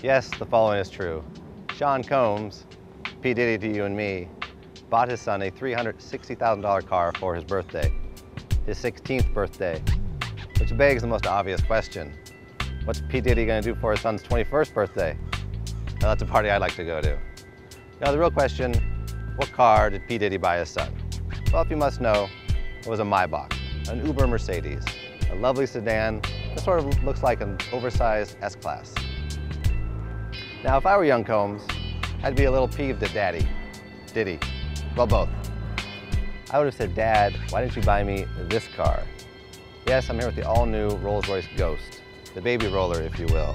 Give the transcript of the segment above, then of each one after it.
Yes, the following is true. Sean Combs, P. Diddy to you and me, bought his son a $360,000 car for his birthday, his 16th birthday, which begs the most obvious question. What's P. Diddy gonna do for his son's 21st birthday? Now that's a party I'd like to go to. Now the real question, what car did P. Diddy buy his son? Well, if you must know, it was a Maybach, an Uber Mercedes, a lovely sedan that sort of looks like an oversized S-Class. Now, if I were young Combs, I'd be a little peeved at Daddy, Diddy, well, both. I would have said, Dad, why didn't you buy me this car? Yes, I'm here with the all-new Rolls-Royce Ghost, the baby roller, if you will.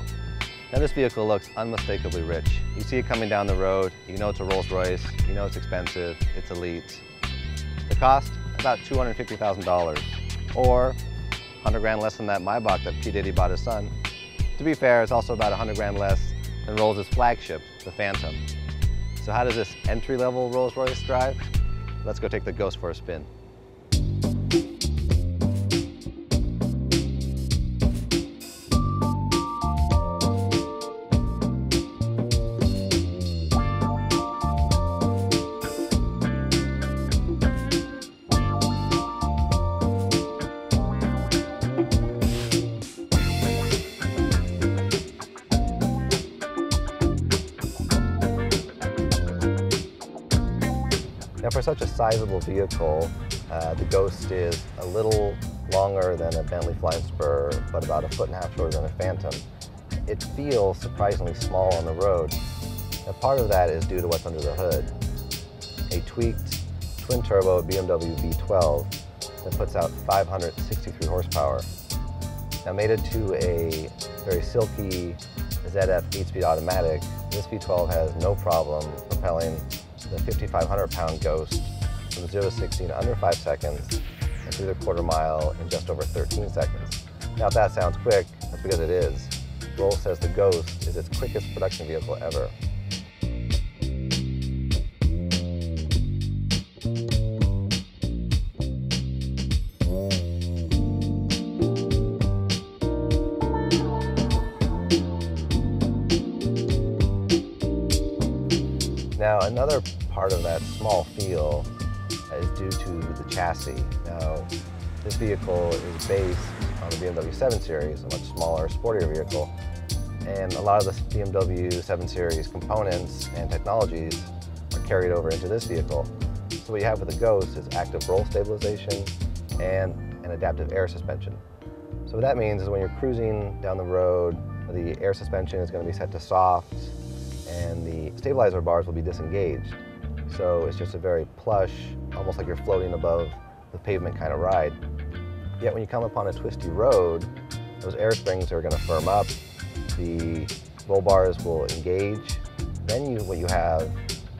Now, this vehicle looks unmistakably rich. You see it coming down the road, you know it's a Rolls-Royce, you know it's expensive, it's elite. The cost, about $250,000, or 100 grand less than that Maybach that P. Diddy bought his son. To be fair, it's also about 100 grand less than Rolls' flagship, the Phantom. So how does this entry-level Rolls-Royce drive? Let's go take the Ghost for a spin. Now, for such a sizable vehicle, the Ghost is a little longer than a Bentley Flying Spur, but about 1.5 feet shorter than a Phantom. It feels surprisingly small on the road. Now, part of that is due to what's under the hood. A tweaked twin-turbo BMW V12 that puts out 563 horsepower. Now, mated to a very silky ZF 8-speed automatic, this V12 has no problem propelling the 5,500-pound Ghost from 0 to 60 in under 5 seconds and through the quarter mile in just over 13 seconds. Now, if that sounds quick, that's because it is. Rolls says the Ghost is its quickest production vehicle ever. Now, another part of that small feel is due to the chassis. Now, this vehicle is based on the BMW 7 Series, a much smaller, sportier vehicle, and a lot of the BMW 7 Series components and technologies are carried over into this vehicle. So what you have with the Ghost is active roll stabilization and an adaptive air suspension. So what that means is when you're cruising down the road, the air suspension is going to be set to soft, and the stabilizer bars will be disengaged. So it's just a very plush, almost like you're floating above the pavement kind of ride. Yet when you come upon a twisty road, those air springs are going to firm up, the roll bars will engage. Then what you have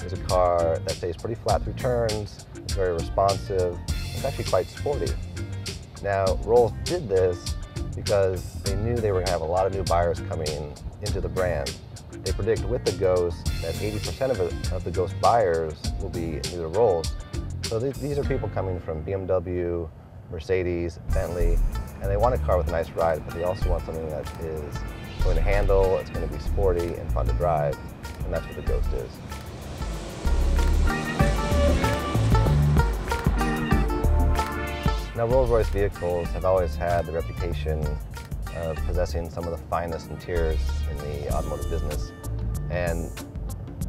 is a car that stays pretty flat through turns, it's very responsive, it's actually quite sporty. Now, Rolls did this because they knew they were going to have a lot of new buyers coming into the brand. They predict with the Ghost that 80% of the Ghost buyers will be new to Rolls. So these are people coming from BMW, Mercedes, Bentley, and they want a car with a nice ride, but they also want something that is going to handle, it's going to be sporty and fun to drive, and that's what the Ghost is. Now, Rolls-Royce vehicles have always had the reputation of possessing some of the finest interiors in the automotive business. And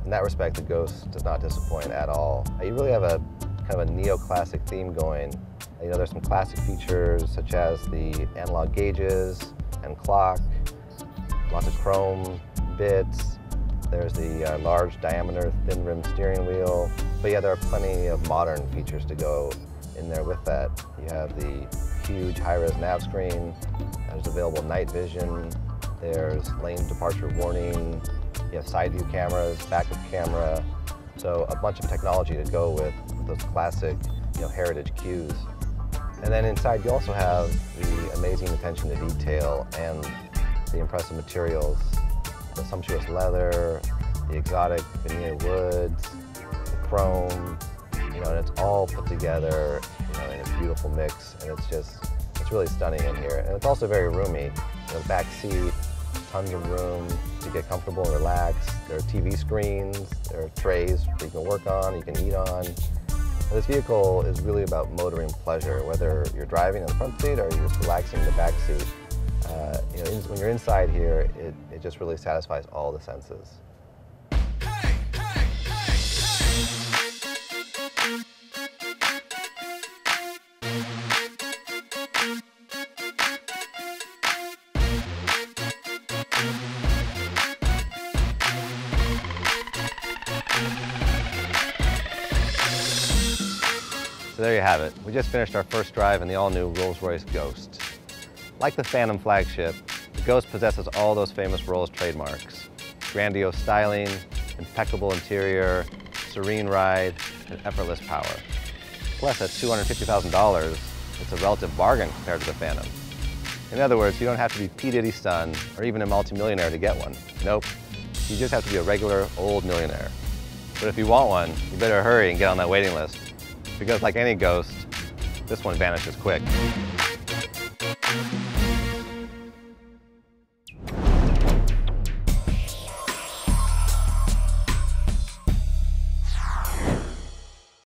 in that respect, the Ghost does not disappoint at all. You really have a kind of a neoclassic theme going. You know, there's some classic features such as the analog gauges and clock, lots of chrome bits. There's the large diameter thin rim steering wheel. But yeah, there are plenty of modern features to go in there with that. You have the huge high-res nav screen, there's available night vision, there's lane departure warning, you have side view cameras, backup camera, so a bunch of technology to go with those classic, heritage cues. And then inside you also have the amazing attention to detail and the impressive materials, the sumptuous leather, the exotic veneer woods, the chrome, and it's all put together in a beautiful mix, and it's really stunning in here. And it's also very roomy. The back seat tons of room to get comfortable and relax. There are TV screens, there are trays where you can work on, you can eat on. And this vehicle is really about motoring pleasure, whether you're driving in the front seat or you're just relaxing in the back seat. When you're inside here, it just really satisfies all the senses. So there you have it. We just finished our first drive in the all-new Rolls-Royce Ghost. Like the Phantom flagship, the Ghost possesses all those famous Rolls trademarks: grandiose styling, impeccable interior, serene ride, and effortless power. Plus, at $250,000, it's a relative bargain compared to the Phantom. In other words, you don't have to be P. Diddy's son or even a multimillionaire to get one. Nope, you just have to be a regular old millionaire. But if you want one, you better hurry and get on that waiting list, because like any Ghost, this one vanishes quick.